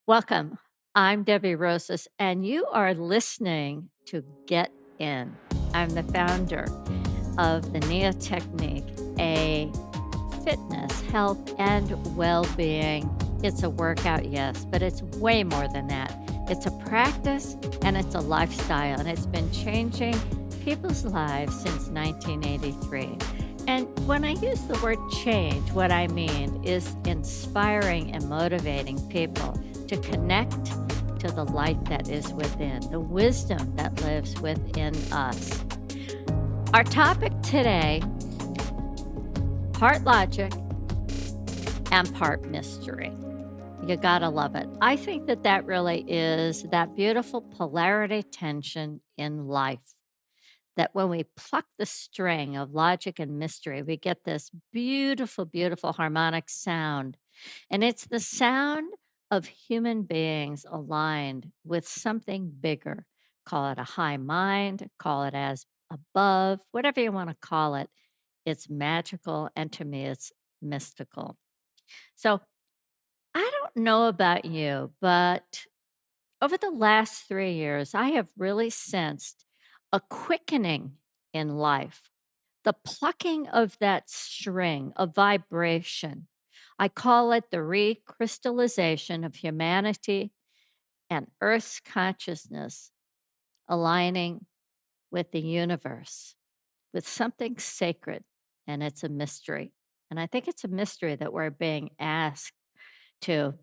Welcome. I'm Debbie Rosas, and you are listening to Get In. I'm the founder of the NEA Technique, a fitness, health, and well being. It's a workout, yes, but it's way more than that. It's a practice and it's a lifestyle, and it's been changing people's lives since 1983. And when I use the word change, what I mean is inspiring and motivating people to connect to the light that is within, the wisdom that lives within us. Our topic today, part logic and part mystery. You gotta love it. I think that that really is that beautiful polarity tension in life. That when we pluck the string of logic and mystery, we get this beautiful, beautiful harmonic sound. And it's the sound of human beings aligned with something bigger. Call it a high mind, call it as above, whatever you want to call it. It's magical. And to me, it's mystical. So I don't know about you, but over the last 3 years, I have really sensed a quickening in life, the plucking of that string of vibration. I call it the recrystallization of humanity and Earth's consciousness aligning with the universe, with something sacred, and it's a mystery. And I think it's a mystery that we're being asked to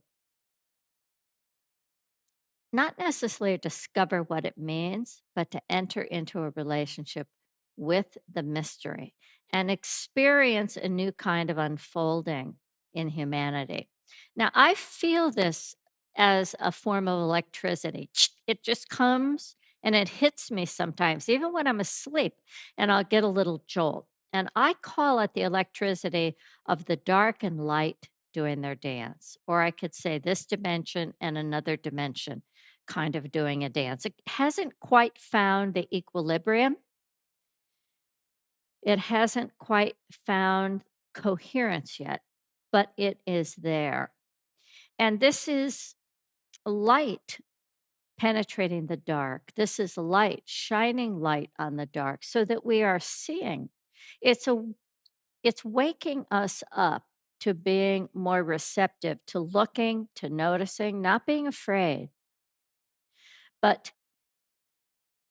not necessarily discover what it means, but to enter into a relationship with the mystery and experience a new kind of unfolding in humanity. Now, I feel this as a form of electricity. It just comes and it hits me sometimes, even when I'm asleep, and I'll get a little jolt. And I call it the electricity of the dark and light doing their dance. Or I could say this dimension and another dimension kind of doing a dance. It hasn't quite found the equilibrium. It hasn't quite found coherence yet, but it is there. And this is light penetrating the dark. This is light shining light on the dark so that we are seeing. It's a it's waking us up to being more receptive, to looking, to noticing, not being afraid, but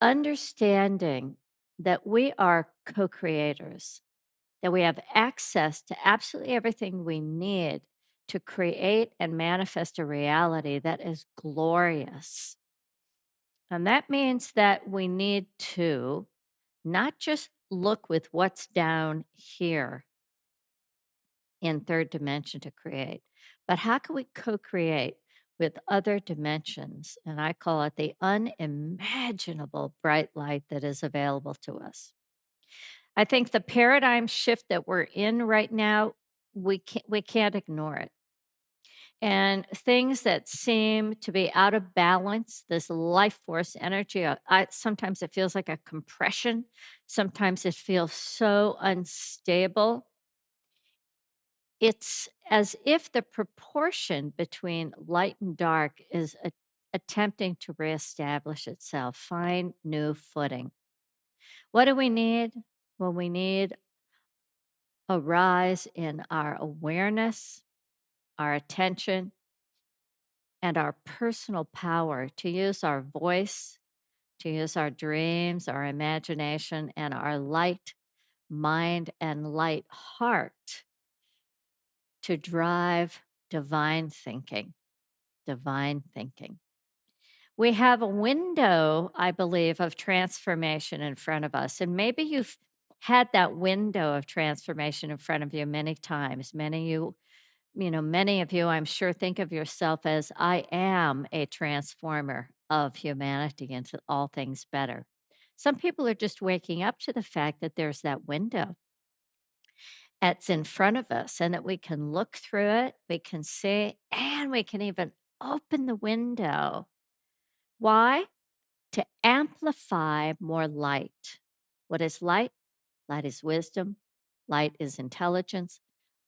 understanding that we are co creators, that we have access to absolutely everything we need to create and manifest a reality that is glorious. And that means that we need to not just look with what's down here in third dimension to create, but how can we co create with other dimensions? And I call it the unimaginable bright light that is available to us. I think the paradigm shift that we're in right now, we can't ignore it. And things that seem to be out of balance, this life force energy, sometimes it feels like a compression. Sometimes it feels so unstable. It's as if the proportion between light and dark is attempting to reestablish itself, find new footing. What do we need? Well, we need a rise in our awareness, our attention, and our personal power to use our voice, to use our dreams, our imagination, and our light mind and light heart to drive divine thinking. Divine thinking. We have a window, I believe, of transformation in front of us. And maybe you've had that window of transformation in front of you many times. Many of you, I'm sure, think of yourself as I am a transformer of humanity into all things better. Some people are just waking up to the fact that there's that window that's in front of us and that we can look through it, we can see, and we can even open the window. Why? To amplify more light. What is light? Light is wisdom. Light is intelligence.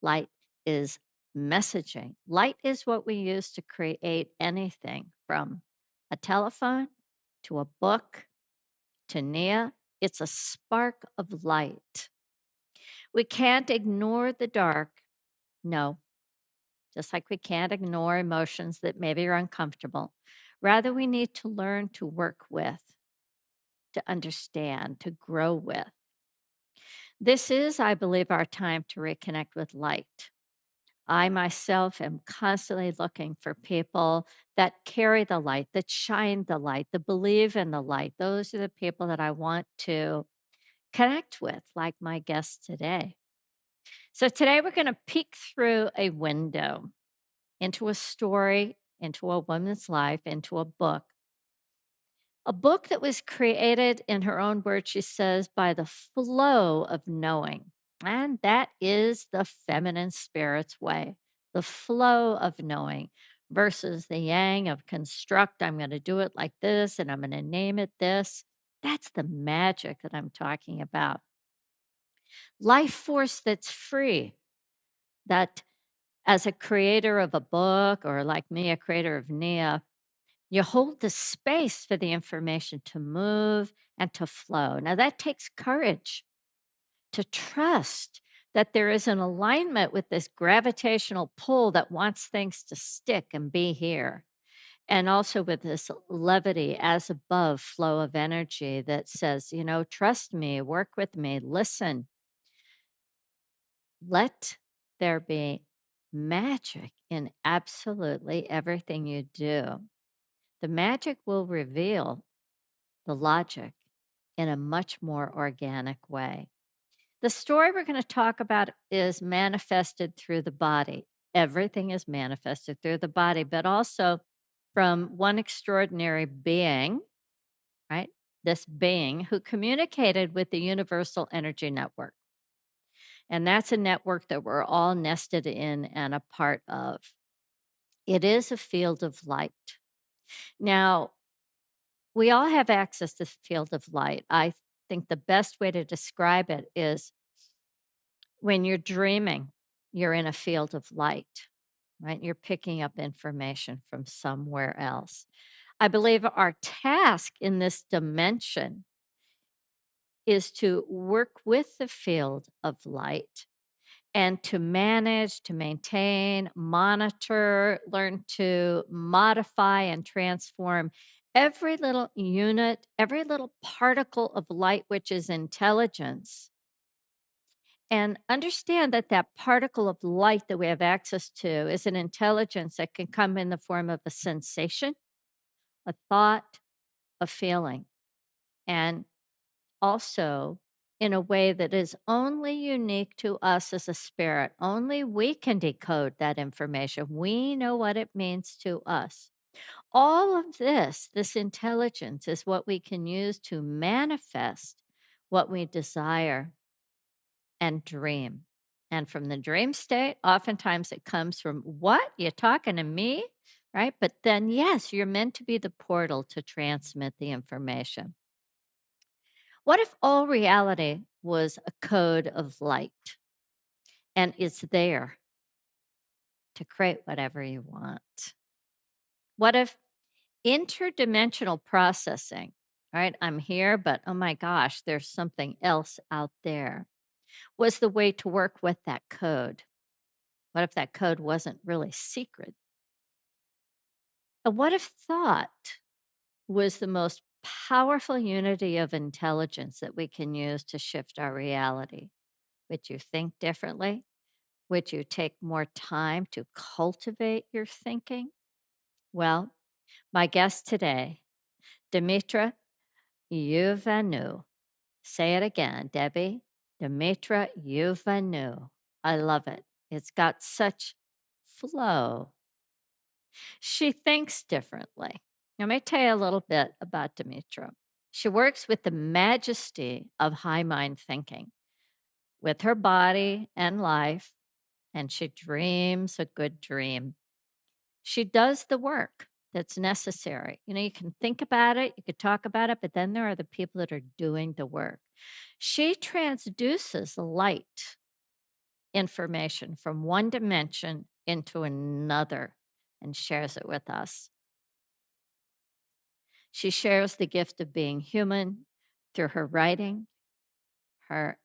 Light is messaging. Light is what we use to create anything from a telephone to a book to Nia. It's a spark of light. We can't ignore the dark. No, just like we can't ignore emotions that maybe are uncomfortable. Rather, we need to learn to work with, to understand, to grow with. This is, I believe, our time to reconnect with light. I myself am constantly looking for people that carry the light, that shine the light, that believe in the light. Those are the people that I want to connect with, like my guest today. So, today we're going to peek through a window into a story, into a woman's life, into a book that was created, in her own words, she says, by the flow of knowing. And that is the feminine spirit's way, the flow of knowing versus the yang of construct. I'm going to do it like this and I'm going to name it this. That's the magic that I'm talking about. Life force that's free, that as a creator of a book or like me, a creator of Nia, you hold the space for the information to move and to flow. Now, that takes courage to trust that there is an alignment with this gravitational pull that wants things to stick and be here. And also with this levity as above flow of energy that says, trust me, work with me, listen, let there be magic in absolutely everything you do. The magic will reveal the logic in a much more organic way. The story we're going to talk about is manifested through the body. Everything is manifested through the body, but also from one extraordinary being, right? This being who communicated with the universal energy network. And that's a network that we're all nested in and a part of. It is a field of light. Now, we all have access to the field of light. I think the best way to describe it is when you're dreaming, you're in a field of light, right? You're picking up information from somewhere else. I believe our task in this dimension is to work with the field of light and to manage, to maintain, monitor, learn to modify and transform every little unit, every little particle of light, which is intelligence. And understand that that particle of light that we have access to is an intelligence that can come in the form of a sensation, a thought, a feeling, and also in a way that is only unique to us as a spirit. Only we can decode that information. We know what it means to us. All of this intelligence is what we can use to manifest what we desire and dream. And from the dream state, oftentimes it comes from, what? You're talking to me? Right? But then, yes, you're meant to be the portal to transmit the information. What if all reality was a code of light and it's there to create whatever you want? What if interdimensional processing, right? I'm here, but oh my gosh, there's something else out there, was the way to work with that code? What if that code wasn't really secret? And what if thought was the most powerful unity of intelligence that we can use to shift our reality? Would you think differently? Would you take more time to cultivate your thinking? Well, my guest today, Demetra Yuvanu. Say it again, Debbie. Demetra Yuvanu. I love it. It's got such flow. She thinks differently. Let me tell you a little bit about Demetra. She works with the majesty of high mind thinking with her body and life, and she dreams a good dream. She does the work that's necessary. You can think about it, you could talk about it, but then there are the people that are doing the work. She transduces light information from one dimension into another and shares it with us. She shares the gift of being human through her writing, her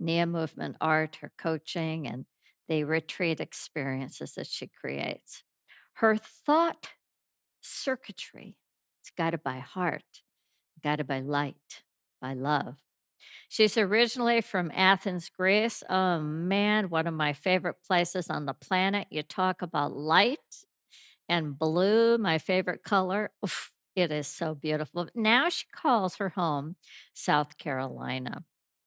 Nia movement art, her coaching, and the retreat experiences that she creates. Her thought circuitry is guided by heart, guided by light, by love. She's originally from Athens, Greece. Oh man, one of my favorite places on the planet. You talk about light and blue, my favorite color. Oof, it is so beautiful. Now she calls her home South Carolina.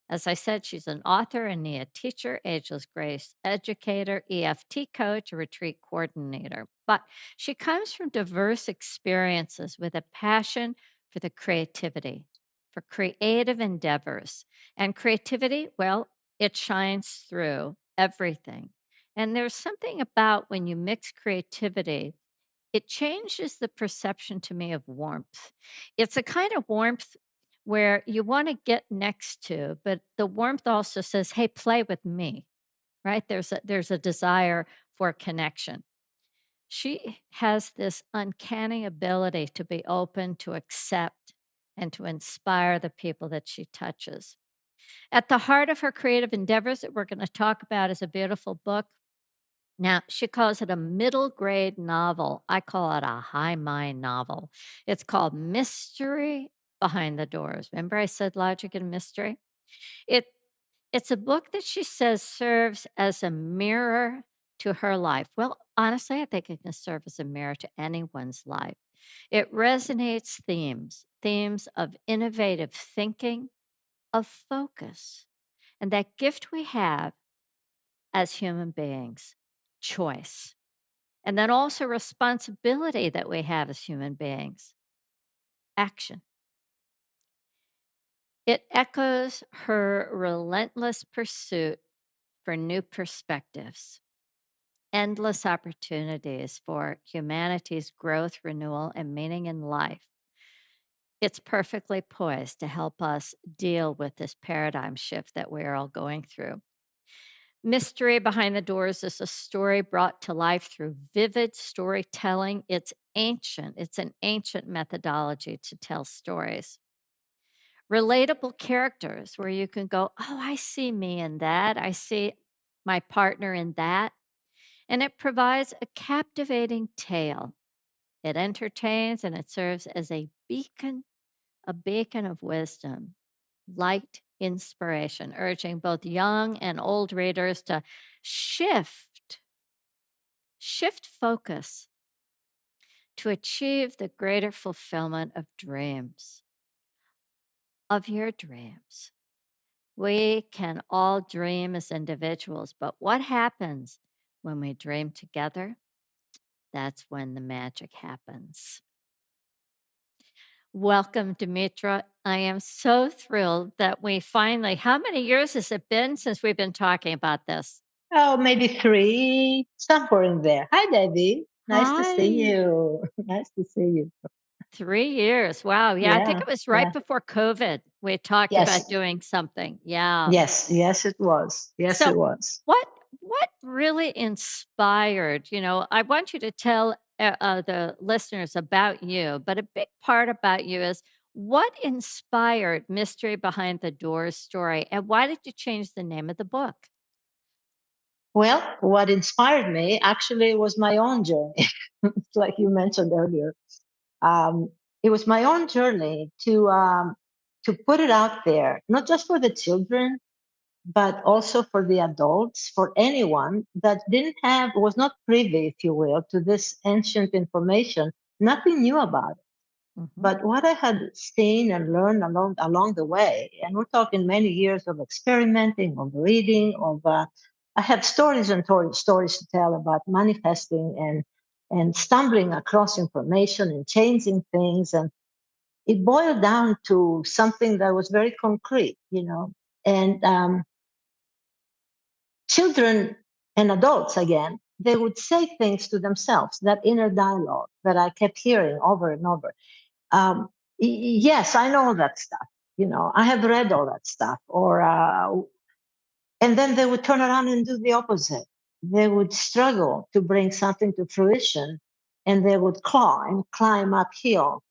As I said, she's an author and a teacher, Ageless Grace educator, EFT coach, retreat coordinator. But she comes from diverse experiences with a passion for the creativity, for creative endeavors. And creativity, well, it shines through everything. And there's something about when you mix creativity, it changes the perception to me of warmth. It's a kind of warmth where you want to get next to, but the warmth also says, "Hey, play with me." Right? There's a desire for connection. She has this uncanny ability to be open, to accept, and to inspire the people that she touches. At the heart of her creative endeavors that we're going to talk about is a beautiful book. Now, she calls it a middle grade novel. I call it a high mind novel. It's called Mystery Behind the Doors. Remember I said logic and mystery? It it's a book that she says serves as a mirror to her life. Well, honestly, I think it can serve as a mirror to anyone's life. It resonates themes of innovative thinking, of focus, and that gift we have as human beings, choice. And then also responsibility that we have as human beings, action. It echoes her relentless pursuit for new perspectives, endless opportunities for humanity's growth, renewal, and meaning in life. It's perfectly poised to help us deal with this paradigm shift that we're all going through. Mystery Behind the Doors is a story brought to life through vivid storytelling. It's ancient, it's an ancient methodology to tell stories. Relatable characters where you can go, "Oh, I see me in that. I see my partner in that." And it provides a captivating tale. It entertains and it serves as a beacon of wisdom, light, inspiration, urging both young and old readers to shift, shift focus to achieve the greater fulfillment of dreams, of your dreams. We can all dream as individuals, but what happens when we dream together? That's when the magic happens. Welcome, Demetra. I am so thrilled that we finally, how many years has it been since we've been talking about this? Oh, maybe three, somewhere in there. Hi, Debbie. Nice to see Hi. you. Nice to see you. 3 years. Wow. Yeah, I think Yeah, it was right yeah. before COVID. We talked about Yes, doing something. Yeah. yes, it was. Yes, So it was. what really inspired, I want you to tell the listeners about you, but a big part about you is what inspired Mystery Behind the Doors story and why did you change the name of the book? Well, what inspired me actually was my own journey. It's like you mentioned earlier. Um, it was my own journey to put it out there, not just for the children, but also for the adults, for anyone that was not privy, if you will, to this ancient information, nothing new about it. Mhm. But what I had seen and learned along the way, and we're talking many years of experimenting, of reading, I have stories and stories to tell about manifesting and stumbling across information and changing things, and it boiled down to something that was very concrete, and children and adults again, they would say things to themselves, that inner dialogue that I kept hearing over and over. um, yes, I know that stuff. I have read all that stuff. And then they would turn around and do the opposite. they would struggle to bring something to fruition, and they would claw and climb uphill.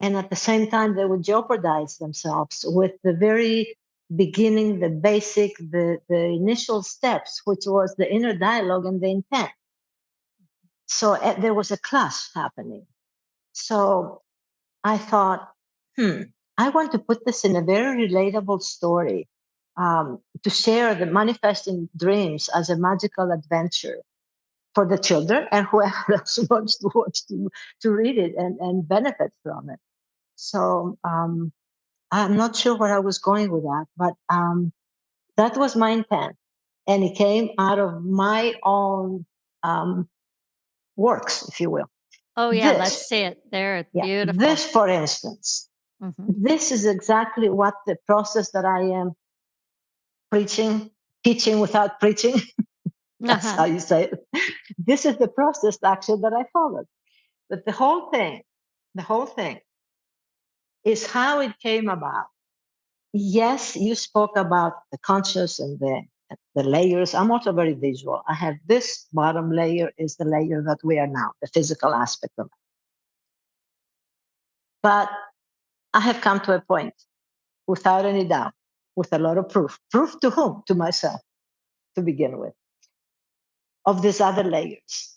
And at the same time, they would jeopardize themselves with the very beginning, the basic, the initial steps, which was the inner dialogue and the intent. So there was a clash happening. So I thought, hmm, I want to put this in a very relatable story, to share the manifesting dreams as a magical adventure for the children and whoever else wants to read it and benefit from it. So I'm not sure where I was going with that, but that was my intent. And it came out of my own um, works, if you will. Oh, yeah, let's This, see it. There, yeah, beautiful. this, for instance, Mhm. this is exactly what the process that I am preaching, teaching without preaching. That's Uh-huh. how you say it. This is the process actually that I followed. But the whole thing is how it came about. Yes, you spoke about the conscious and the layers. I'm also very visual. I have this bottom layer is the layer that we are now, the physical aspect of it. But I have come to a point, without any doubt, with a lot of proof. Proof to whom? To myself, to begin with, of these other layers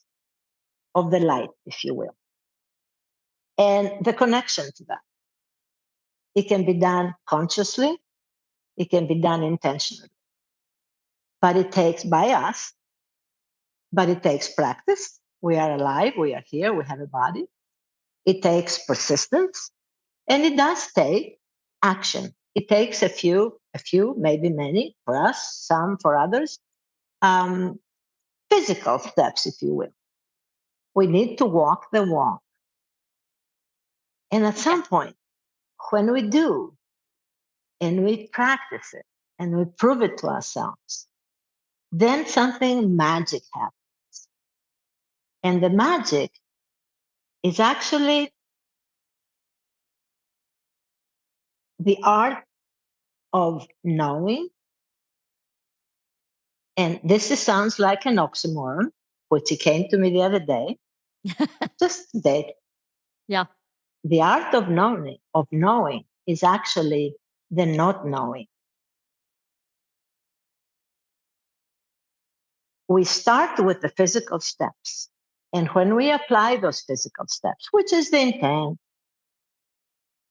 of the light, if you will, and the connection to that. It can be done consciously, it can be done intentionally, but it takes by us, but it takes practice. We are alive, we are here, we have a body. It takes persistence, and it does take action. It takes a few, maybe many for us, some for others, um, physical steps, if you will. We need to walk the walk. And at Yeah. some point, when we do, and we practice it, and we prove it to ourselves, then something magic happens. And the magic is actually the art of knowing. And sounds like an oxymoron, which it came to me the other day, just today. Yeah. The art of knowing is actually the not knowing. We start with the physical steps. And when we apply those physical steps, which is the intent,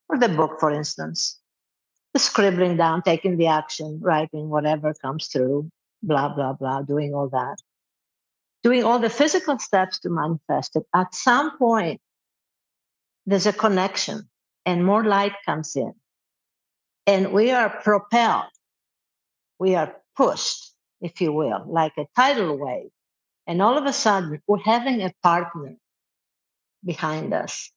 or the book, for instance, the scribbling down, taking the action, writing whatever comes through, blah, blah, blah, doing all that, doing all the physical steps to manifest it, at some point, there's a connection and more light comes in. And we are propelled, we are pushed, if you will, like a tidal wave. And all of a sudden, we're having a partner behind us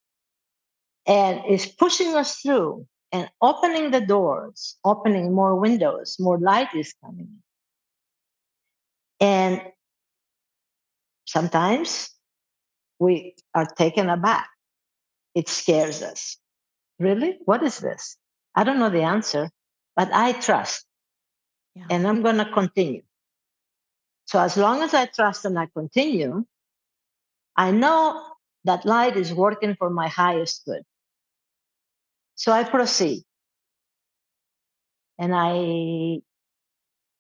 and is pushing us through and opening the doors, opening more windows, more light is coming in. And sometimes we are taken aback. It scares us. Really? What is this? I don't know the answer, but I trust Yeah. and I'm going to continue. So as long as I trust and I continue, I know that light is working for my highest good. So I proceed. And I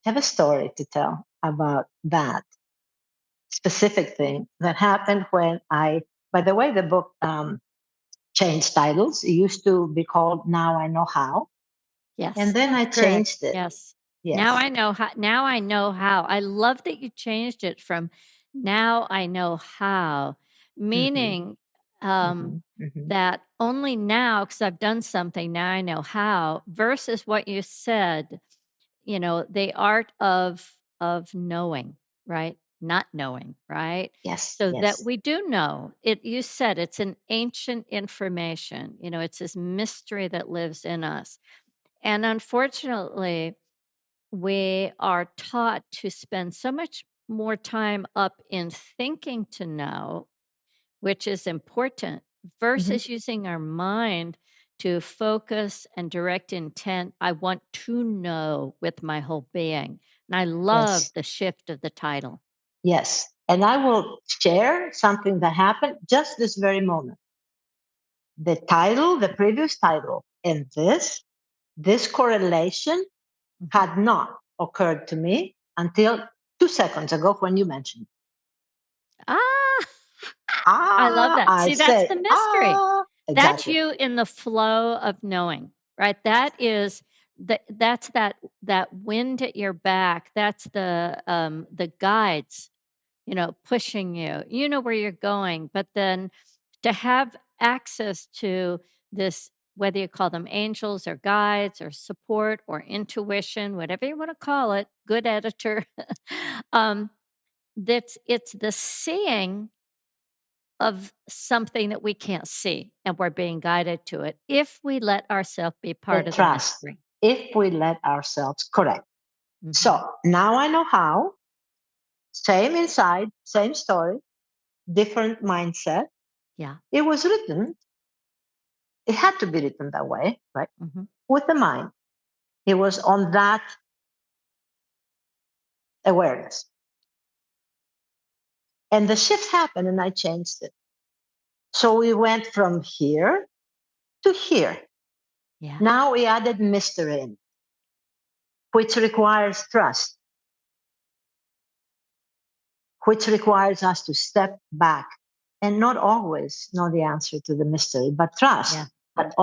have a story to tell about that specific thing that happened when by the way, the book changed titles. It used to be called Now I Know How. And Yes, then I that's correct. changed it. Yes. Now Yes. I know how now I know how. I love that you changed it from "now I know how," Hmm. meaning, Hmm. Hmm. that only now, because 'cause I've done something, now I know how, versus what you said, the art of knowing, right? Not knowing, right? Yes. So that Yes. we do know. You said it's an ancient information, it's this mystery that lives in us. And unfortunately, we are taught to spend so much more time up in thinking to know, which is important, Hmm. versus using our mind to focus and direct intent. I want to know with my whole being. And I love Yes. the shift of the title. Yes. And I will share something that happened just this very moment. The title, the previous title, and this correlation Mhm. had not occurred to me until 2 seconds ago when you mentioned it. Ah, I love Ah, that. I See, that's say, the mystery. ah, That's exactly. you in the flow of knowing, right? That is that's that wind at your back. That's the guides, pushing you. You know where you're going, but then to have access to this, whether you call them angels or guides or support or intuition, whatever you want to call it, good editor. um, that's it's the seeing of something that we can't see, and we're being guided to it if we let ourselves be The part of the trust, mystery. if we let ourselves correct. Mhm. So now I know how. Same inside, same story, different mindset. Yeah. It was written, it had to be written that way, right? Mhm. With the mind. It was on that awareness. And the shift happened and I changed it. So we went from here to here. Yeah. Now we added mystery in, which requires trust, which requires us to step back and not always know the answer to the mystery, but trust Yeah. that Yeah.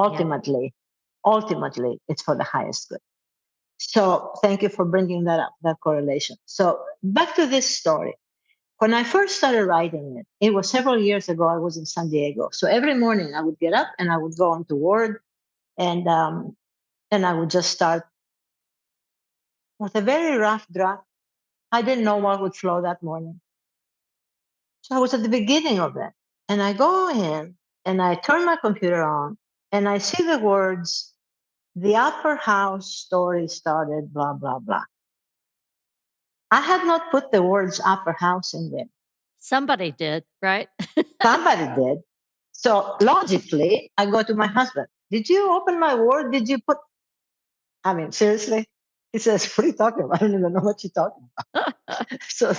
ultimately, it's for the highest good. So thank you for bringing that up, that correlation. So back to this story. When I first started writing it, it was several years ago. I was in San Diego. So every morning I would get up and I would go into Word and I would just start with a very rough draft. I didn't know what would flow that morning. So I was at the beginning of it. And I go in and I turn my computer on and I see the words, the upper house story started, blah, blah, blah. I had not put the words upper house in there. Somebody did, right? Somebody did. So logically, I go to my husband. Did you open my word? Did you put, I mean, seriously? He says, what are you talking about? I don't even know what you're talking about. So,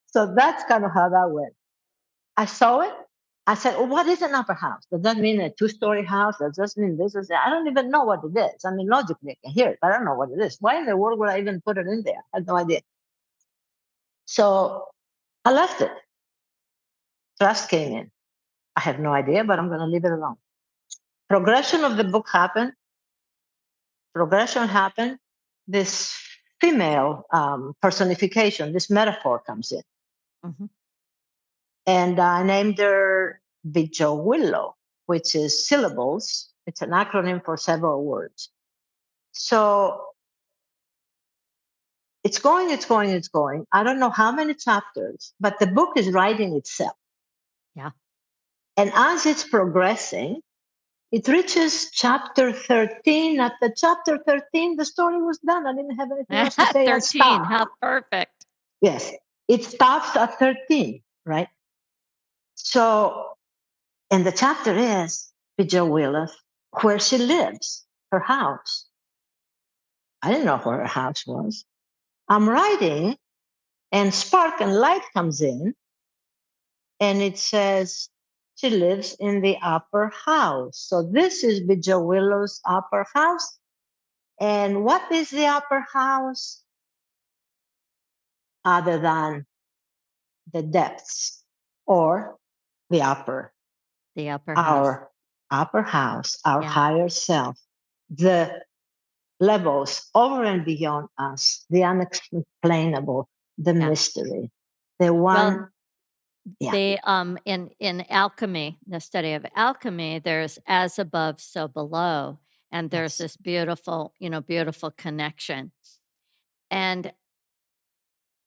so that's kind of how that went. I saw it. I said, well, what is an upper house? Does that mean a two-story house? Does that mean this? Is that? I don't even know what it is. I mean, logically, I can hear it, but I don't know what it is. Why in the world would I even put it in there? I had no idea. So I left it. Trust came in. I have no idea, but I'm going to leave it alone. Progression of the book happened. Progression happened. This female personification, this metaphor comes in. Mhm. And I named her Willow, which is syllables. It's an acronym for several words. So it's going, it's going, it's going. I don't know how many chapters, but the book is writing itself. Yeah. And as it's progressing, it reaches chapter 13. At the chapter 13, the story was done. I didn't have anything else to say. I 13, stopped. how perfect. Yes, it stops at 13, right? So, and the chapter is Willis, where she lives, her house. I didn't know where her house was. I'm writing, and spark and light comes in, and it says she lives in the upper house. So this is Willow's upper house. And what is the upper house other than the depths or the upper, The upper house. our upper house, our Yeah. higher self, the levels over and beyond us, the unexplainable, the Yeah. mystery, the Well, one, yeah, in alchemy, the study of alchemy, there's as above, so below, and there's yes, this beautiful connection. And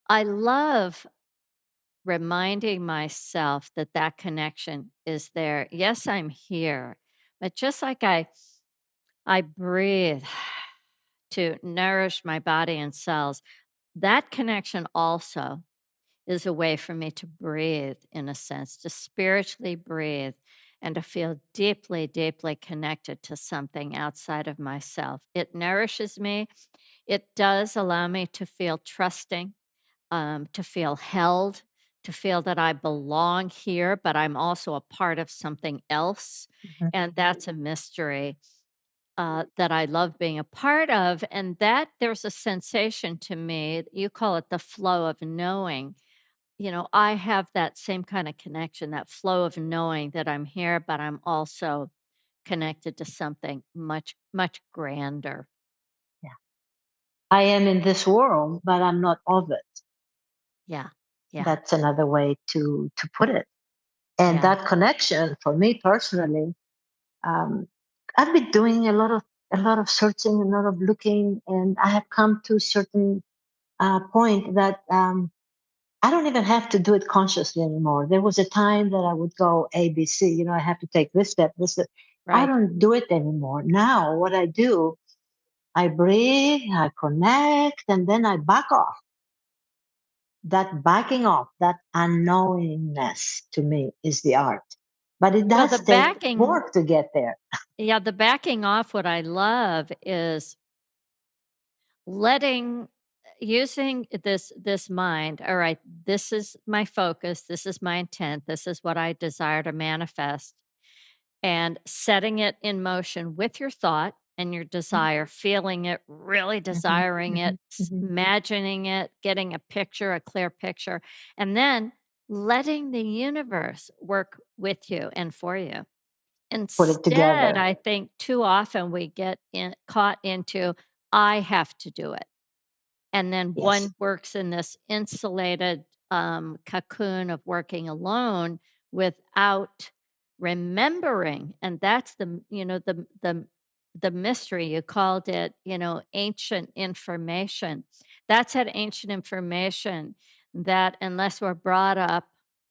I love reminding myself that that connection is there. Yes, I'm here, but just like I breathe to nourish my body and cells, that connection also is a way for me to breathe, in a sense, to spiritually breathe and to feel deeply, deeply connected to something outside of myself. It nourishes me. It does allow me to feel trusting, to feel held. to feel that I belong here, but I'm also a part of something else, Mhm. and that's a mystery, that I love being a part of, and that there's a sensation to me, you call it the flow of knowing. I have that same kinda connection, that flow of knowing that I'm here, but I'm also connected to something much, much grander. Yeah. I am in this world, but I'm not of it. Yeah, yeah, That's another way to put it. And yeah. that connection, for me personally, um, I've been doing a lot of searching, a lot of looking, and I have come to a certain point that I don't even have to do it consciously anymore. There was a time that I would go ABC, I have to take this step, this step. I Right. don't do it anymore. Now, what I do, I breathe, I connect, and then I back off. That backing off, that unknowingness to me is the art. But it Well, the does take backing work to get there. yeah, the backing off, what I love is letting using this mind, "All right, this is my focus, this is my intent, this is what I desire to manifest," and setting it in motion with your thought and your Mhm, desire, feeling it, really mhm, desiring it, mhm, mhm. imagining it, getting a picture, a clear picture, and then letting the universe work with you and for you. Put it Instead, together. I think too often we get caught into, I have to do it. And then Yes. one works in this insulated, cocoon of working alone without remembering, and that's the mystery. You called it, ancient information. That's that ancient information that unless we're brought up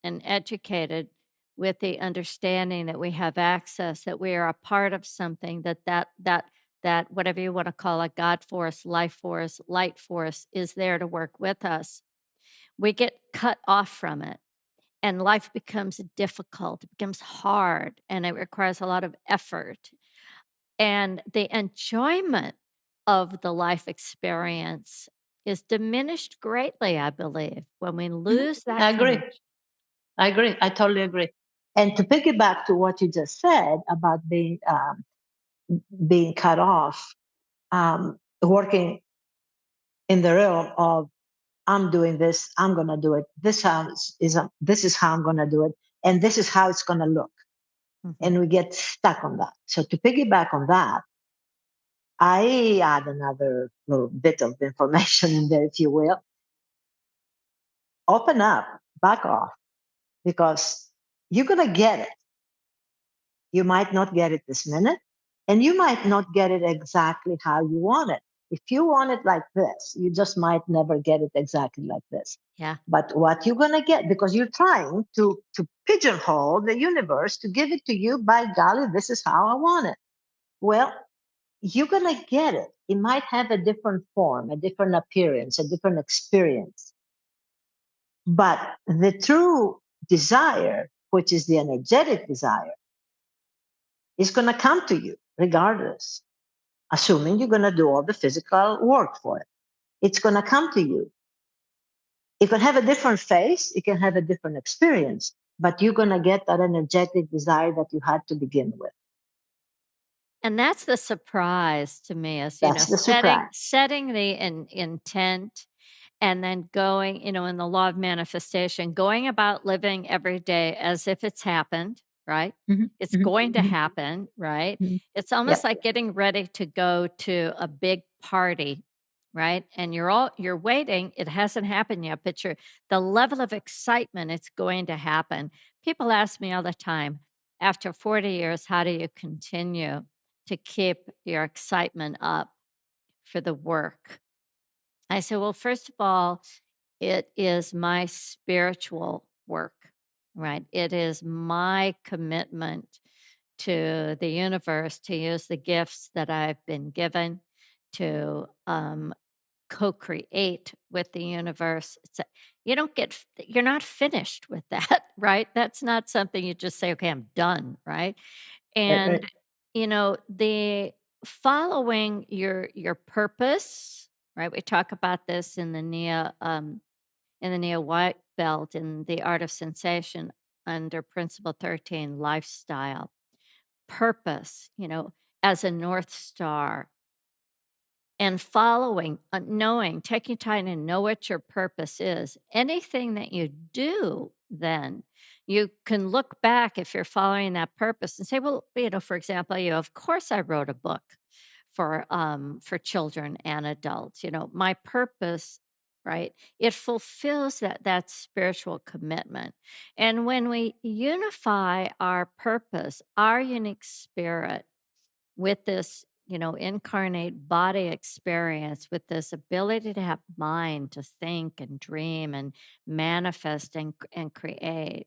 and educated with the understanding that we have access, that we are a part of something, that whatever you want to call it, God force, life force, light force is there to work with us. We get cut off from it and life becomes difficult, it becomes hard, and it requires a lot of effort. And the enjoyment of the life experience is diminished greatly, I believe, when we Mhm. lose that I agree. connection. I agree. I totally agree. And to piggyback to what you just said about being cut off, working in the realm of I'm doing this, I'm gonna do it. This is how I'm gonna do it, and this is how it's gonna look. Mhm. And we get stuck on that. So to piggyback on that, I add another little bit of information in there, if you will. Open up, back off, because you're gonna get it. You might not get it this minute, and you might not get it exactly how you want it. If you want it like this, you just might never get it exactly like this. Yeah. But what you're gonna get, because you're trying to pigeonhole the universe to give it to you, by golly, this is how I want it. Well, you're gonna get it. It might have a different form, a different appearance, a different experience. But the true desire, which is the energetic desire, is going to come to you regardless, assuming you're going to do all the physical work for it. It's going to come to you. It can have a different face, it can have a different experience, but you're going to get that energetic desire that you had to begin with. And that's the surprise to me is, That's the setting surprise. setting the intent. And then going, in the law of manifestation, going about living every day as if it's happened, right? Mhm, It's mhm, going to mhm, happen, right? mhm. It's almost Yep. like getting ready to go to a big party, right? And you're waiting, it hasn't happened yet, but the level of excitement it's going to happen. People ask me all the time, after 40 years, how do you continue to keep your excitement up for the work? I said, well, first of all, it is my spiritual work, right? It is my commitment to the universe to use the gifts that I've been given to co create with the universe. You don't you're not finished with that, right? That's not something you just say, okay, I'm done, right? Right, And, right. the following your purpose, right? We talk about this in the NIA, in the Neo White Belt in the Art of Sensation under Principle 13, lifestyle, purpose, as a North Star, and following, knowing, taking time to know what your purpose is. Anything that you do, then you can look back if you're following that purpose and say, well, for example, of course I wrote a book for children and adults. My purpose, right? It fulfills that spiritual commitment. And when we unify our purpose, our unique spirit with this, incarnate body experience, with this ability to have mind to think and dream and manifest and create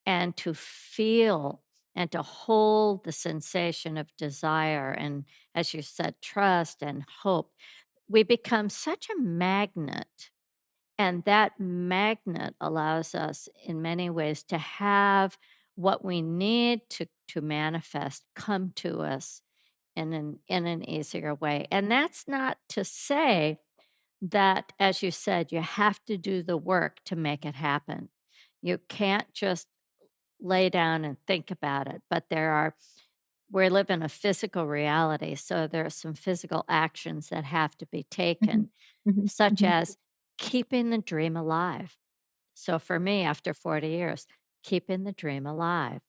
and to feel and to hold the sensation of desire and, as you said, trust and hope, we become such a magnet. And that magnet allows us in many ways to have what we need to manifest come to us in an easier way. And that's not to say that, as you said, you have to do the work to make it happen. You can't just lay down and think about it, but we live in a physical reality. So there are some physical actions that have to be Mhm, taken, mhm, such mhm. as keeping the dream alive. So for me, after 40 years, keeping the dream alive.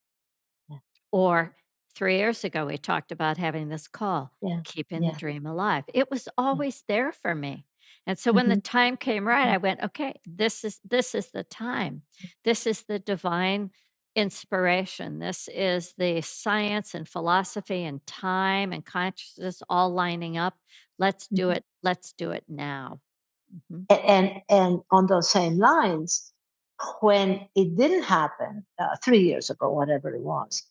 Yeah, Or 3 years ago, we talked about having this call, yeah, keeping the yeah, dream alive. It was yeah. always there for me. And so when the Mhm, time came right, mhm, I went, "Okay, this is the time. This is the divine inspiration. This is the science and philosophy and time and consciousness all lining up. Let's do mhm. it. Let's do it now." Mhm. And on those same lines, when it didn't happen 3 years ago, whatever it was,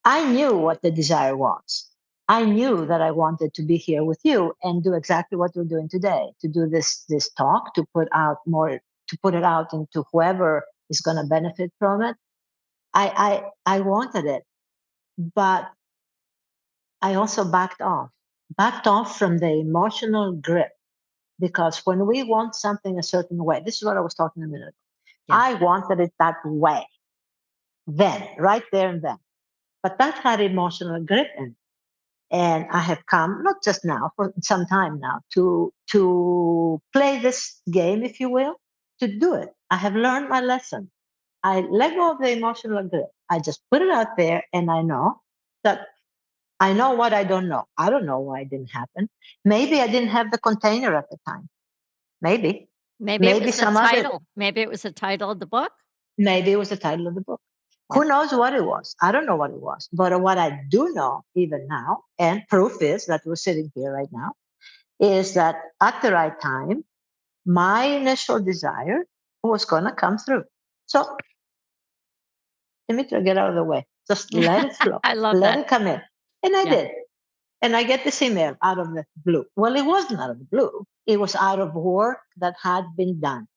I knew what the desire was. I knew that I wanted to be here with you and do exactly what we're doing today, to do this talk, to put out more, to put it out into whoever is going to benefit from it. I wanted it, but I also backed off from the emotional grip, because when we want something a certain way, this is what I was talking a minute ago. Yeah. I wanted it that way, then, right there and then. But that had emotional grip in it. And I have come, not just now, for some time now, to play this game, if you will, to do it. I have learned my lesson. I let go of the emotional grip. I just put it out there, and that I know what I don't know. I don't know why it didn't happen. Maybe I didn't have the container at the time. Maybe. Maybe it Maybe was the some other title. Maybe it was the title of the book. Maybe it was the title of the book. Yeah. Who knows what it was? I don't know what it was. But what I do know, even now, and proof is that we're sitting here right now, is that at the right time, my initial desire was going to come through. So, Demetra, get out of the way. Just let it flow. I love Let that. it come in. And I Yeah. did. And I get this email out of the blue. Well, it wasn't out of the blue. It was out of work that had been done.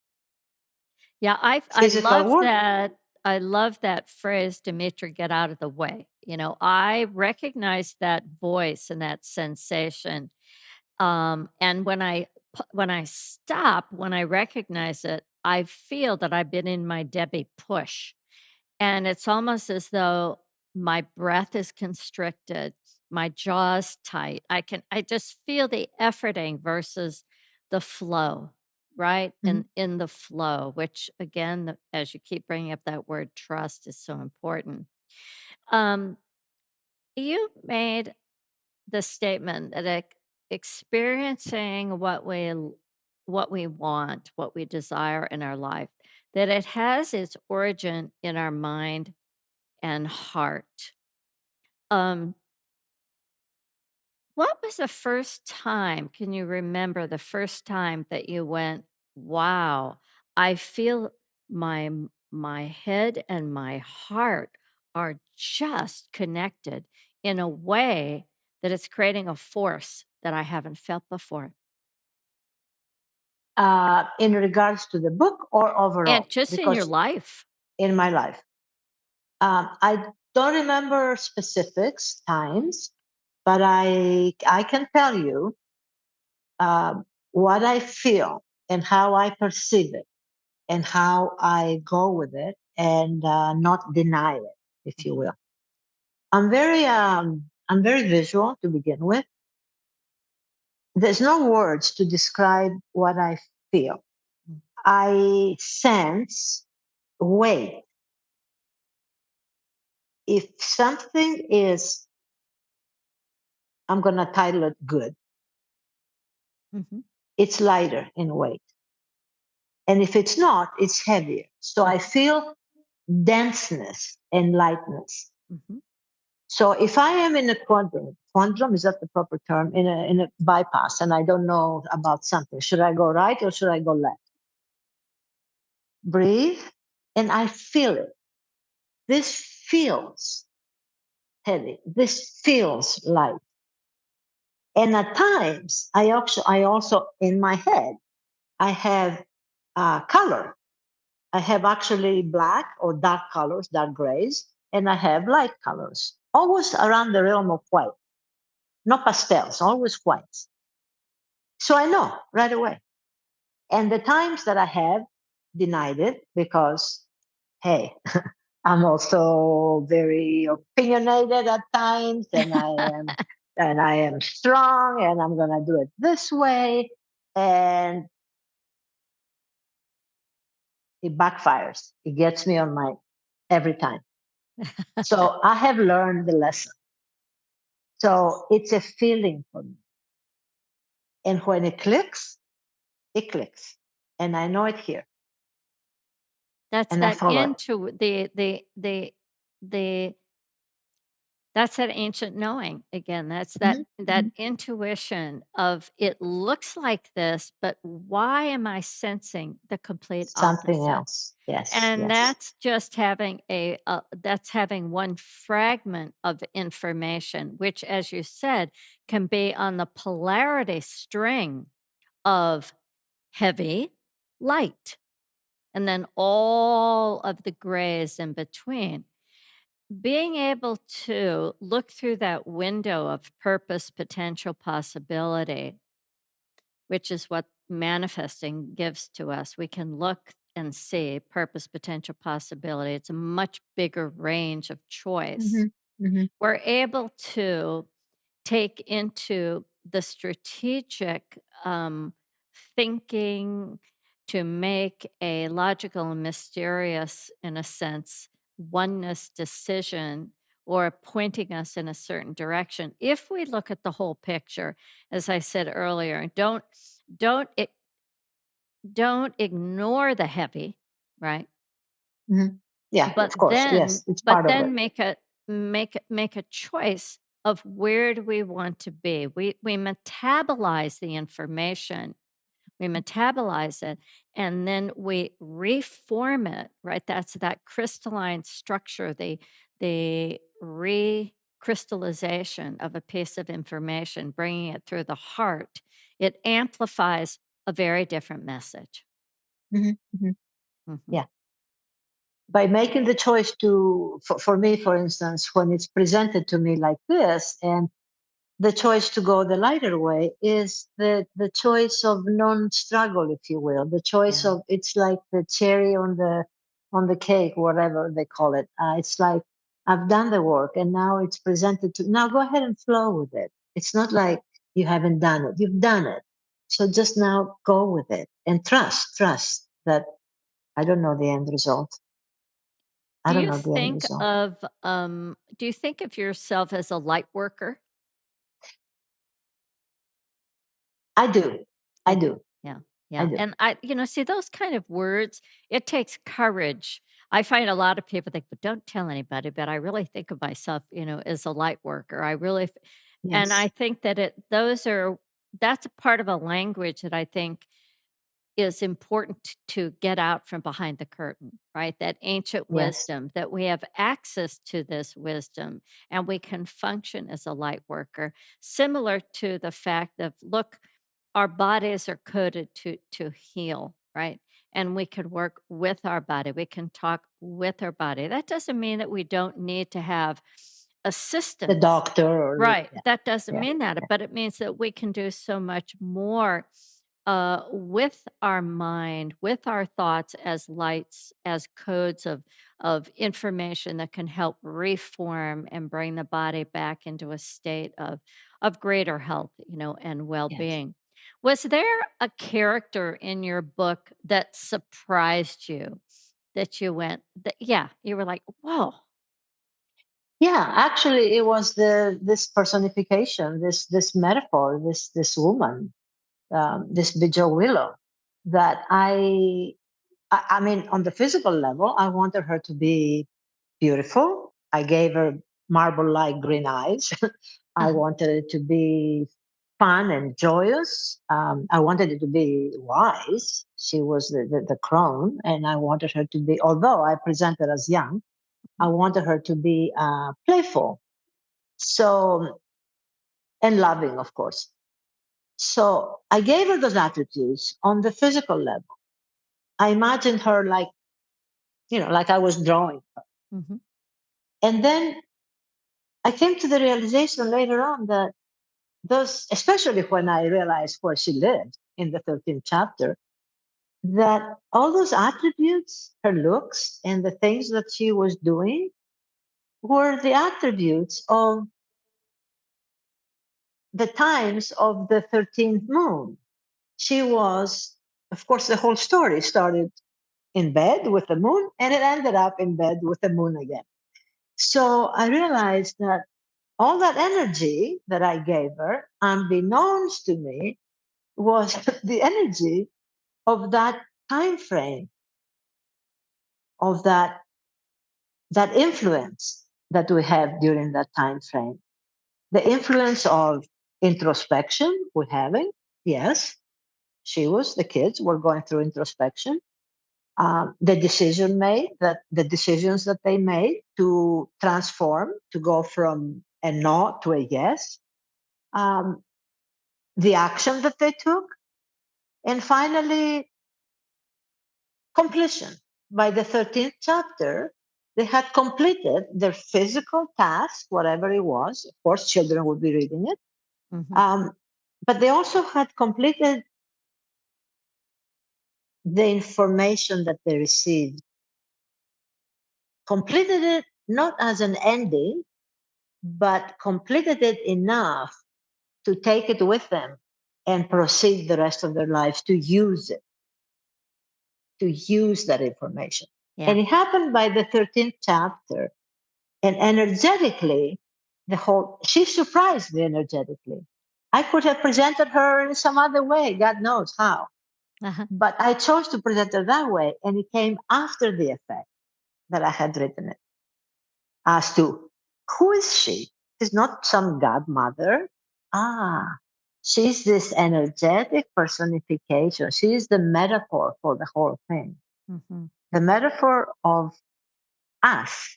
Yeah, I Physical love work. that. I love that phrase, Demetra, get out of the way. I recognize that voice and that sensation. And when I stop, when I recognize it, I feel that I've been in my Debbie push. And it's almost as though my breath is constricted, my jaw's tight. I just feel the efforting versus the flow, right? Mhm. In the flow, which again, as you keep bringing up that word trust is so important. Um, you made the statement that experiencing what we want, what we desire in our life, that it has its origin in our mind and heart. Um, what was the first time? Can you remember the first time that you went, "Wow, I feel my head and my heart are just connected in a way that it's creating a force that I haven't felt before." In regards to the book or And overall? just in your Because life. in my life, I don't remember specifics, times, but I can tell you what I feel. and how I perceive it and how I go with it and not deny it, if you Mhm. will. I'm very visual to begin with. There's no words to describe what I feel. Mm. I sense weight. If something is, I'm going to title it good, Mhm. it's lighter in weight. And if it's not, it's heavier. So I Mhm. feel denseness and lightness. Mhm. So if I am in a quandrum is that the proper term? In a bypass, and I don't know about something, should I go right or should I go left? Breathe, and I feel it. This feels heavy. This feels light. And at times, I also in my head, I have color. I have actually black or dark colors, dark grays, and I have light colors, always around the realm of white, no pastels, always whites. So I know right away. And the times that I have denied it because, hey, I'm also very opinionated at times, and I am strong, and I'm gonna do it this way, and it backfires. It gets me on my every time. So I have learned the lesson. So it's a feeling for me, and when it clicks, and I know it here, That's and I that follow it. into the that's that ancient knowing again. That's Mhm, that mhm. intuition of it looks like this, but why am I sensing the complete Something opposite? else. Yes, And yes. that's just having that's having one fragment of information, which, as you said, can be on the polarity string of heavy, light, and then all of the grays in between. Being able to look through that window of purpose, potential, possibility, which is what manifesting gives to us. We can look and see purpose, potential, possibility. It's a much bigger range of choice. Mhm, mhm, We're able to take into the strategic thinking to make a logical and mysterious, in a sense, oneness decision or pointing us in a certain direction. If we look at the whole picture, as I said earlier, don't i- don't ignore the heavy, right? mhm. Yeah, But of course. then Yes, it's but part of it. then make a choice of where do we want to be. We metabolize the information, we metabolize it, and then we reform it, right? That's that crystalline structure, the recrystallization of a piece of information, bringing it through the heart. It amplifies a very different message. Mhm, mhm. Mhm. Yeah. By making the choice for me, for instance, when it's presented to me like this, and the choice to go the lighter way is the choice of non-struggle, if you will. The choice Yeah. of it's like the cherry on the cake, whatever they call it. It's like I've done the work, and now it's presented to now. Go ahead and flow with it. It's not like you haven't done it. You've done it. So just now go with it and trust that I don't know the end result. I don't know the end result. Do you think of yourself as a light worker? I do. I I do. do. Yeah. I Yeah. do. And see those kind of words, it takes courage. I find a lot of people think, but don't tell anybody, but I really think of myself, as a light worker. And I Yes. think that that's a part of a language that I think is important to get out from behind the curtain, right? That ancient Yes. wisdom, that we have access to this wisdom and we can function as a light worker, similar to the fact of, look, our bodies are coded to heal, right? And we can work with our body. We can talk with our body. That doesn't mean that we don't need to have The assistance. doctor or Right. yeah, That doesn't yeah, mean that, yeah. but it means that we can do so much more with our mind, with our thoughts as lights, as codes of information that can help reform and bring the body back into a state of greater health, and Yes. well-being. Was there a character in your book that surprised you that you went that yeah, you were like, "Whoa." Yeah, actually, it was this personification, this metaphor, this woman, this Bijou Willow, that I mean, on the physical level, I wanted her to be beautiful. I gave her marble-like green eyes. I Uh-huh. wanted it to be fun and joyous. I wanted it to be wise. She was the crone, and I wanted her to be. Although I presented as young, I wanted her to be playful. So and loving, of course. So I gave her those attributes on the physical level. I imagined her like like I was drawing. Mhm. And then I came to the realization later on that those, especially when I realized where she lived in the 13th chapter, that all those attributes, her looks and the things that she was doing, were the attributes of the times of the 13th moon. She was, of course, the whole story started in bed with the moon and it ended up in bed with the moon again. So I realized that all that energy that I gave her, unbeknownst to me, was the energy of that time frame, of that influence that we have during that time frame. The influence of introspection we're having, yes, she was, the kids were going through introspection. The decisions that they made to transform, to go from a no to a yes, um, the action that they took, and finally, completion. By the 13th chapter, they had completed their physical task, whatever it was. Of course, children would be reading it. Mhm. Um, but they also had completed the information that they received, completed it not as an ending, but completed it enough to take it with them and proceed the rest of their lives to use it, to use that information. Yeah. And it happened by the 13th chapter. And energetically, she surprised me energetically. I could have presented her in some other way, God knows how. Uh-huh. But I chose to present her that way. And it came after the effect that I had written it as to who is she? She's not some godmother. Ah, she's this energetic personification. She is the metaphor for the whole thing. Mhm. The metaphor of us,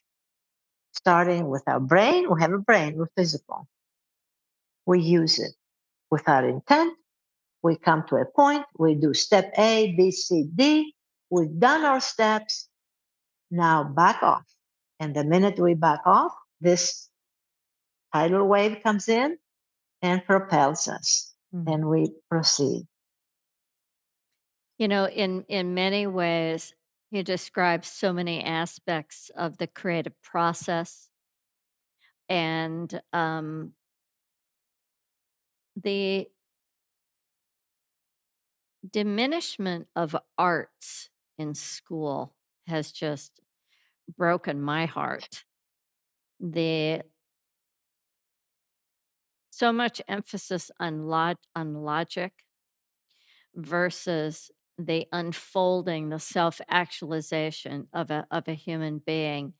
starting with our brain. We have a brain, we're physical. We use it without intent. We come to a point, we do step A, B, C, D. We've done our steps. Now back off. And the minute we back off, this tidal wave comes in and propels us, Mhm. and we proceed. In many ways, he describes so many aspects of the creative process and the diminishment of arts in school has just broken my heart. The so much emphasis on logic versus the unfolding, the self-actualization of a human being,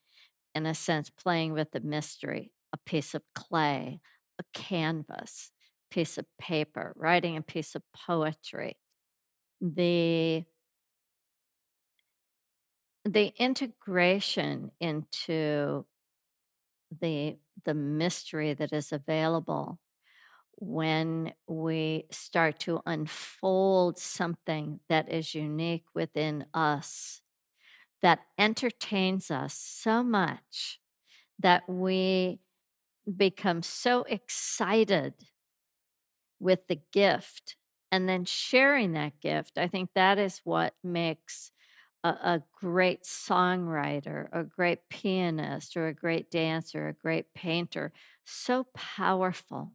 in a sense, playing with the mystery, a piece of clay, a canvas, piece of paper, writing a piece of poetry. The the integration into the mystery that is available when we start to unfold something that is unique within us, that entertains us so much that we become so excited with the gift and then sharing that gift. I think that is what makes a great songwriter, a great pianist, or a great dancer, a great painter so powerful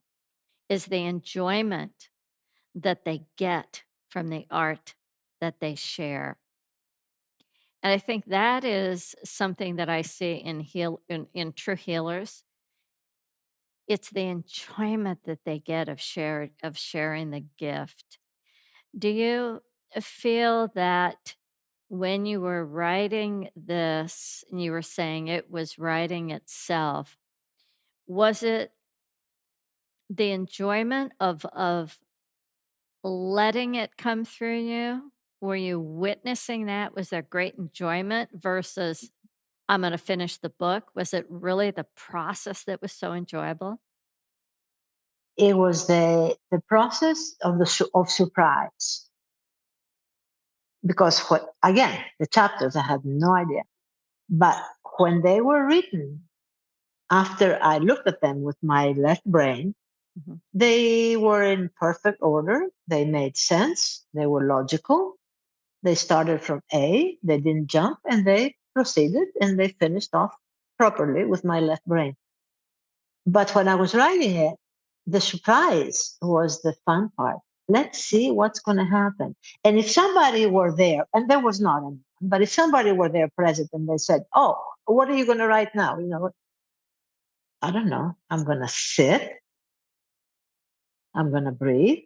is the enjoyment that they get from the art that they share. And I think that is something that I see in true healers. It's the enjoyment that they get of sharing the gift. Do you feel that when you were writing this, and you were saying it was writing itself, was it the enjoyment of letting it come through you? Were you witnessing that? Was there great enjoyment versus I'm gonna finish the book? Was it really the process that was so enjoyable? It was the process of of surprise, because what, again, the chapters I had no idea, but when they were written, after I looked at them with my left brain, Mhm. they were in perfect order. They made sense. They were logical. They started from A, they didn't jump, and they proceeded and they finished off properly with my left brain. But when I was writing it, the surprise was the fun part. Let's see what's going to happen. And if somebody were there, and there was not anyone, but if somebody were there present and they said, "Oh, what are you going to write now?" I don't know. I'm going to sit, I'm going to breathe,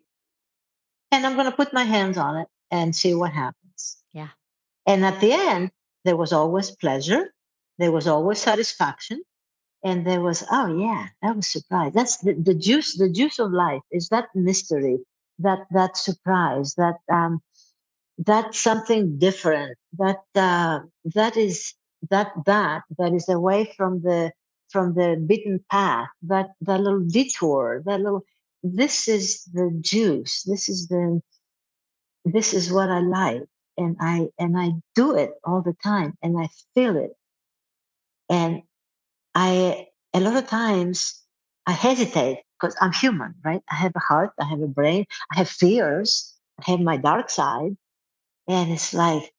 and I'm going to put my hands on it and see what happens. Yeah. And at the end, there was always pleasure, there was always satisfaction, and there was, oh yeah, that was surprise. That's the juice of life is that mystery, that surprise, that something different, that is that is away from the beaten path, that little detour, that little, this is the juice, this is what I like. And I do it all the time and I feel it. And I, a lot of times I hesitate because I'm human, right? I have a heart, I have a brain, I have fears, I have my dark side. And it's like,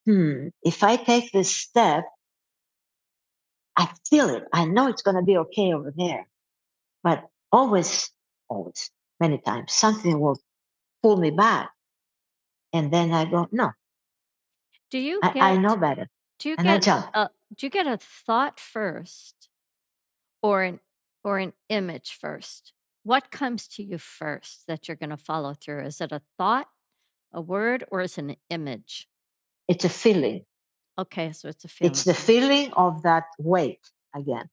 if I take this step, I feel it. I know it's going to be okay over there. But always, many times, something will pull me back. And then I go, no, Do you I know get better. do you And I get jump. a do you get a thought first or an image first? What comes to you first that you're gonna follow through? Is it a thought, a word, or is it an image? It's a feeling. Okay, so it's a It's feeling. the feeling of that weight again.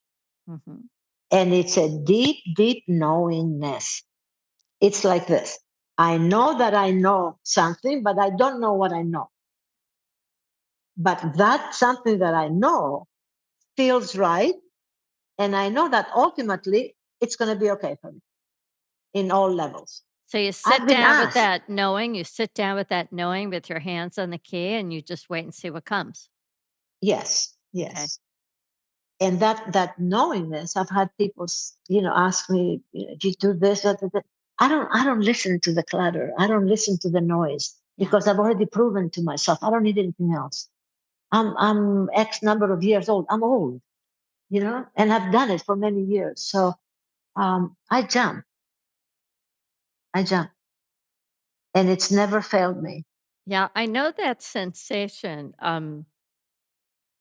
Mhm. And it's a deep, deep knowingness. It's like this. I know that I know something, but I don't know what I know. But that something that I know feels right. And I know that ultimately it's going to be okay for me in all levels. So I've been asked, you sit down with that knowing with your hands on the key, and you just wait and see what comes. yes, Okay. yes. And that knowingness, I've had people, ask me, do you do this, that, that, that. I don't listen to the clutter. I don't listen to the noise Yeah. because I've already proven to myself I don't need anything else. I'm X number of years old. I'm old, and I've done it for many years. So I jump, I jump, and it's never failed me. Yeah, I know that sensation, on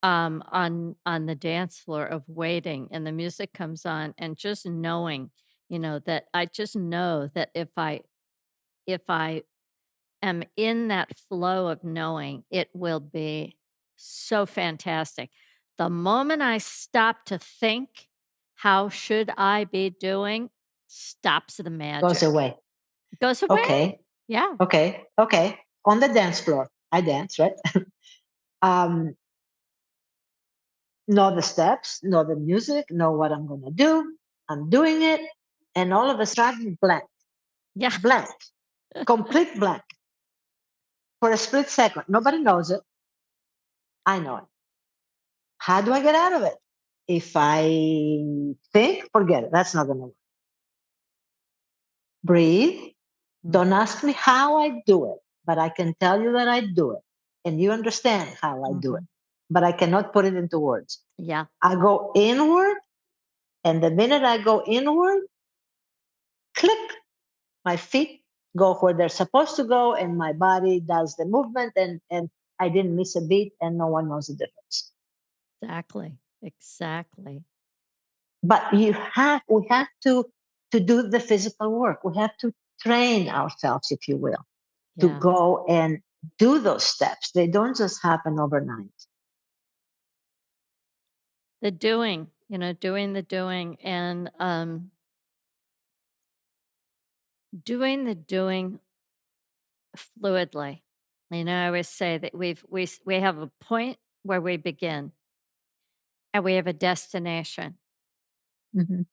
the dance floor of waiting and the music comes on and just knowing, that I just know that if I am in that flow of knowing, it will be so fantastic. The moment I stop to think, "How should I be doing?" stops the Goes magic. away. It goes away. Okay, Yeah. okay, okay. On the dance floor, I dance, right? um, know the steps, know the music, know what I'm going to do. I'm doing it. And all of a sudden, blank, Yeah. blank, complete blank for a split second. Nobody knows it. I know it. How do I get out of it? If I think, forget it. That's not going to work. Breathe, Mm. Don't ask me how I do it, but I can tell you that I do it. And you understand how I do it, Mhm. but I cannot put it into words. Yeah, I go inward, and the minute I go inward, click, my feet go where they're supposed to go, and my body does the movement, and I didn't miss a beat, and no one knows the difference. exactly, exactly. But we have to do the physical work. We have to train ourselves, if you will, to Yeah. go and do those steps. They don't just happen overnight. The doing, doing the doing and, doing the doing fluidly. I always say that we have a point where we begin and we have a destination. Mhm.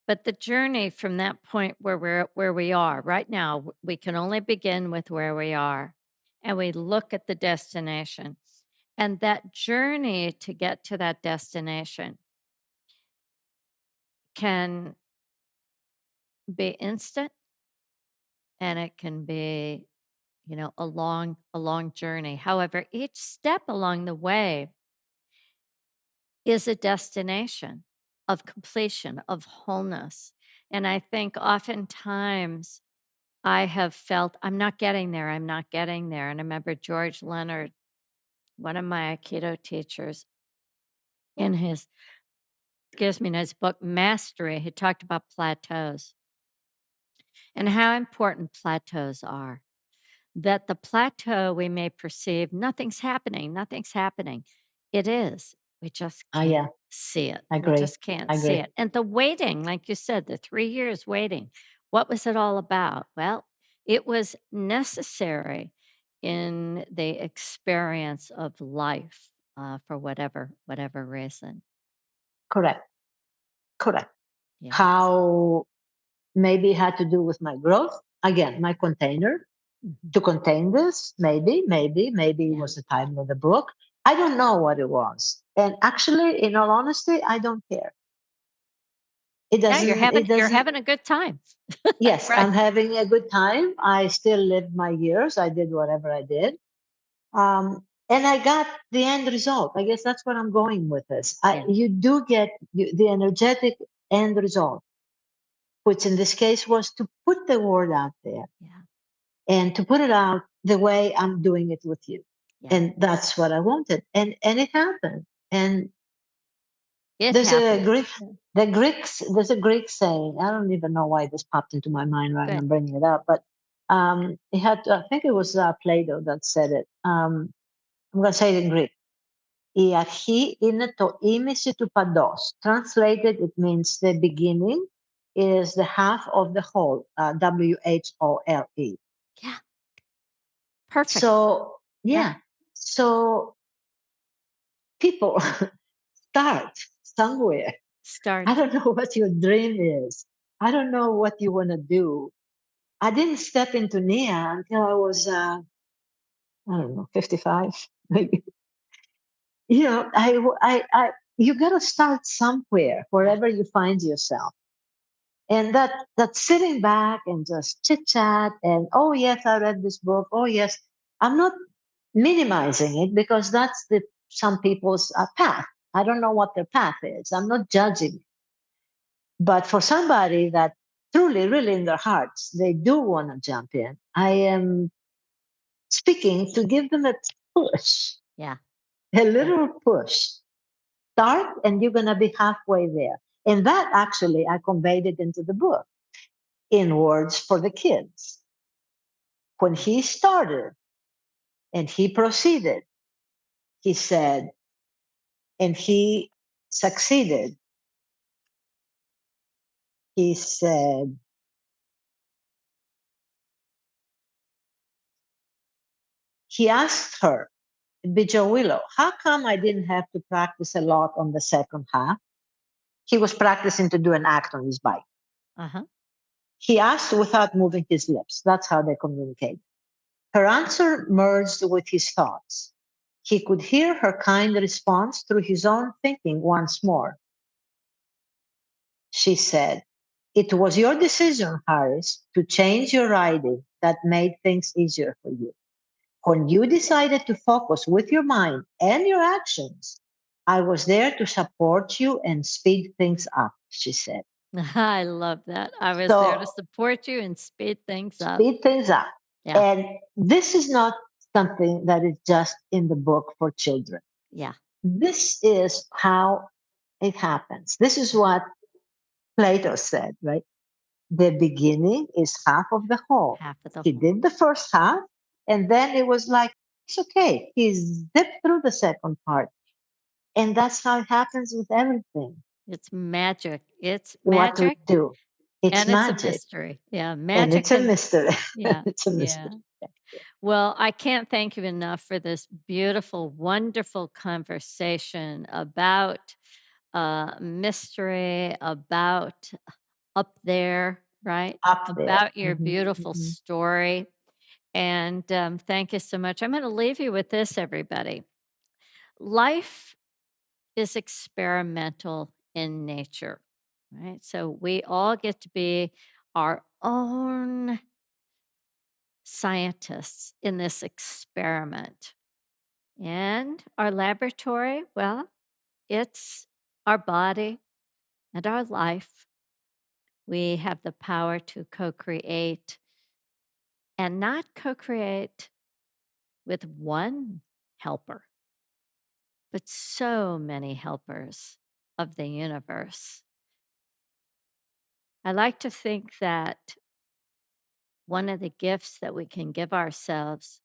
But the journey from that point where we are right now, we can only begin with where we are, and we look at the destination. And that journey to get to that destination can be instant and it can be, a long journey. However, each step along the way is a destination of completion, of wholeness. And I think oftentimes I have felt, "I'm not getting there, I'm not getting there." And I remember George Leonard, one of my Aikido teachers, in his in his book, Mastery, he talked about plateaus and how important plateaus are. That the plateau we may perceive, nothing's happening. It is. We just Ah, can't yeah, see it. I We agree. just can't I see agree. it. And the waiting, like you said, the 3 years waiting, what was it all about? Well, it was necessary in the experience of life, for whatever reason. Correct. Correct. Yeah. How maybe it had to do with my growth. Again, my container Mhm. to contain this. Maybe it Yeah. was the title of the book. I don't know what it was. And actually, in all honesty, I don't care. Yeah, It you're doesn't, having a good time. yes, Right. I'm having a good time. I still lived my years. I did whatever I did. And I got the end result. I guess that's what I'm going with this. Yeah. You do get the energetic end result, which in this case was to put the word out there Yeah. and to put it out the way I'm doing it with you. Yeah. And that's what I wanted. And it happened. And It there's a happened. Greek Yeah. there's a Greek saying, I don't even know why this popped into my mind right now, Good. I'm bringing it up, but it had I think it was Plato that said it. I'm gonna say it in Greek. Η αρχή είναι το ήμιση του παντός. Translated, it means the beginning is the half of the whole. WHOLE. Yeah. Perfect. So Yeah. yeah, so people start somewhere. I Start. don't know what your dream is. I don't know what you want to do. I didn't step into Nia until I was, I don't know, 55, maybe. You got to start somewhere, Yeah. wherever you find yourself. And that sitting back and just chit chat and, oh, yes, I read this book. Oh, yes. I'm not minimizing it because that's some people's path. I don't know what their path is. I'm not judging. But for somebody that truly, really in their hearts, they do want to jump in, I am speaking to give them a push, Yeah. a Yeah. little push. Start, and you're going to be halfway there. And that actually, I conveyed it into the book in words for the kids. When he started and he proceeded, he said, and he succeeded, he said, he asked her, Bijo Willow, how come I didn't have to practice a lot on the second half? He was practicing to do an act on his bike. Uh-huh. He asked without moving his lips. That's how they communicate. Her answer merged with his thoughts. He could hear her kind response through his own thinking once more. She said, It was your decision, Harris, to change your writing that made things easier for you. When you decided to focus with your mind and your actions, I was there to support you and speed things up, she said. I love that. I was there to So support you and speed things up. speed things up. Yeah, And this is not something that is just in the book for children. yeah, This is how it happens. This is what Plato said, right? The beginning is half of the whole. half of the He whole. did the first half, and then it was like, it's okay. He zipped through the second part. And that's how it happens with everything. It's magic. It's What we magic, do, it's and it's a magic. mystery. Yeah, And magic it's a and mystery. yeah, It's a yeah. mystery. Yeah. Well, I can't thank you enough for this beautiful, wonderful conversation about mystery, about up there, right? Up there. About your beautiful Mhm. story. And thank you so much. I'm going to leave you with this, everybody. Life is experimental in nature, right? So we all get to be our own scientists in this experiment. And our laboratory, well, it's our body and our life. We have the power to co create and not co create with one helper, but so many helpers of the universe. I like to think that one of the gifts that we can give ourselves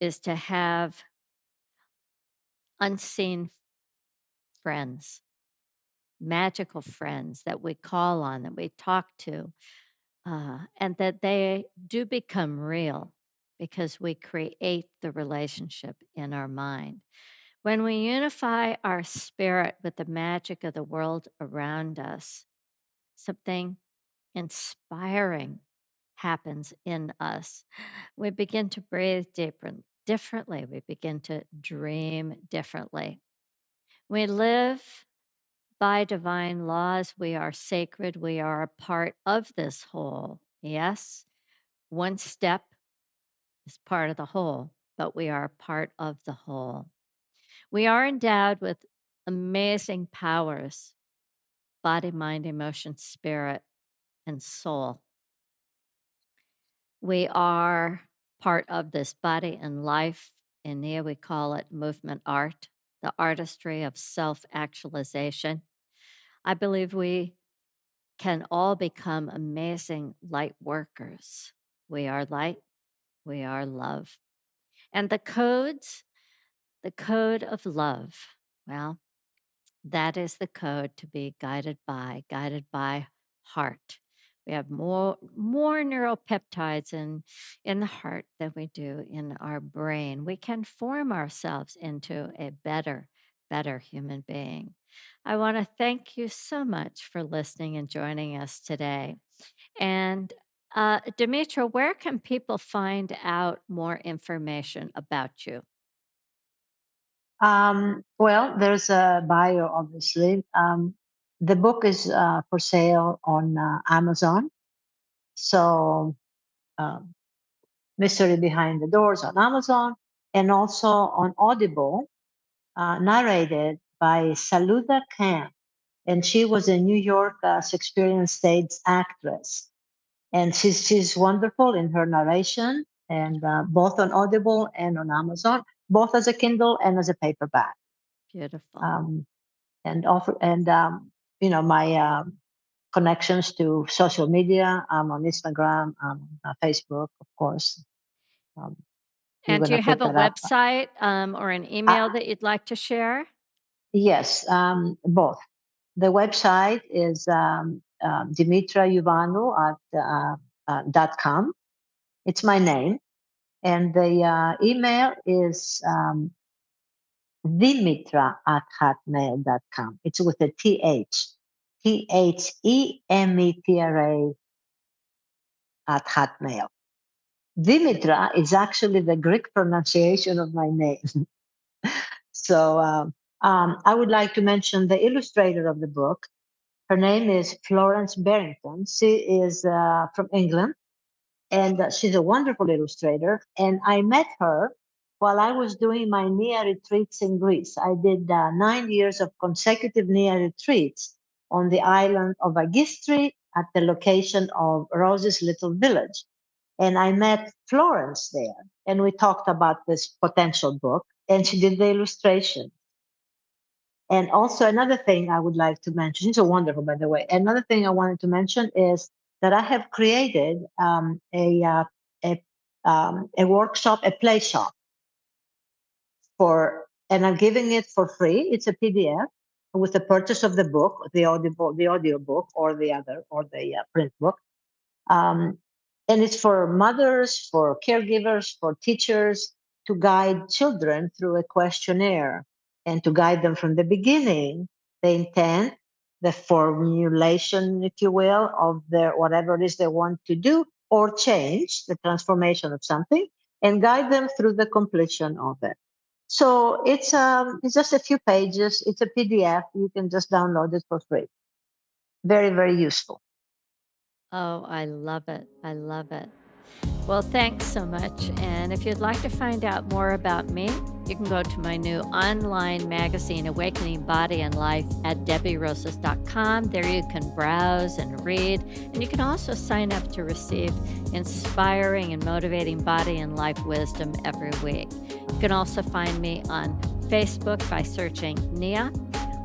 is to have unseen friends, magical friends that we call on, that we talk to, and that they do become real because we create the relationship in our mind. When we unify our spirit with the magic of the world around us, something inspiring happens in us. We begin to breathe differently. We begin to dream differently. We live by divine laws. We are sacred. We are a part of this whole. Yes, one step is part of the whole, but we are a part of the whole. We are endowed with amazing powers: body, mind, emotion, spirit, and soul. We are part of this body and life. In Nia, we call it movement art, the artistry of self actualization. I believe we can all become amazing light workers. We are light, we are love. And the code of love, well, that is the code to be guided by heart. We have more neuropeptides in the heart than we do in our brain. We can form ourselves into a better human being. I want to thank you so much for listening and joining us today. And Demetra, where can people find out more information about you? Well, there's a bio, obviously. The book is for sale on Amazon. So, um, Mystery Behind the Doors on Amazon, and also on Audible, narrated by Saluda Khan. And she was a New York Shakespearean stage actress. And she's wonderful in her narration, and both on Audible and on Amazon, both as a Kindle and as a paperback. Beautiful. Um, and offer and my connections to social media. I'm on Instagram, Facebook, of course. Um, you're And do gonna you have pick a that up. website, or an Uh, email that you'd like to share? yes, both. The website is Demetra Yuvanu .com. It's my name, and the email is Dimitra at hotmail.com. It's with a TH. Themetra at Hotmail. Dimitra is actually the Greek pronunciation of my name. So I would like to mention the illustrator of the book. Her name is Florence Barrington. She is from England, and she's a wonderful illustrator. And I met her while I was doing my NIA retreats in Greece. I did 9 years of consecutive NIA retreats on the island of Agistri at the location of Rose's little village. And I met Florence there, and we talked about this potential book, and she did the illustration. And also, another thing I would like to mention, she's a wonderful, by the way. Another thing I wanted to mention is that I have created a workshop, a play shop and I'm giving it for free. It's a PDF with the purchase of the book, the audio book, or the print book. And it's for mothers, for caregivers, for teachers to guide children through a questionnaire and to guide them from the beginning, the intent, the formulation, if you will, of their whatever it is they want to do or change, the transformation of something, and guide them through the completion of it. So it's just a few pages. It's a PDF. You can just download it for free. Very, very useful. Oh, I love it. I love it. Well, thanks so much. And if you'd like to find out more about me, you can go to my new online magazine, Awakening Body and Life, at debbierosas.com. There you can browse and read. And you can also sign up to receive inspiring and motivating body and life wisdom every week. You can also find me on Facebook by searching Nia,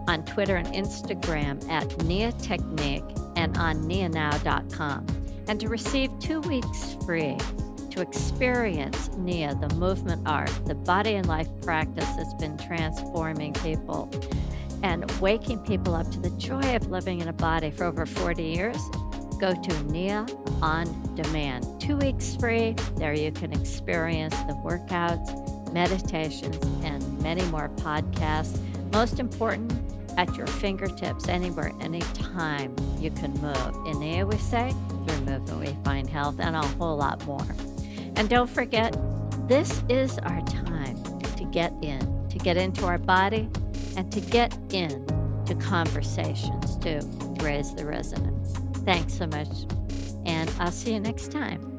on Twitter and Instagram at Nia Technique, and on nianow.com. And to receive 2 weeks free to experience Nia, the movement art, the body and life practice that's been transforming people and waking people up to the joy of living in a body for over 40 years, go to Nia on Demand. 2 weeks free. There you can experience the workouts, meditations, and many more podcasts. Most important, at your fingertips, anywhere, anytime you can move. In Nia, we say, through movement we find health, and a whole lot more. And don't forget, this is our time to get into our body and to get into conversations to raise the resonance. Thanks so much, and I'll see you next time.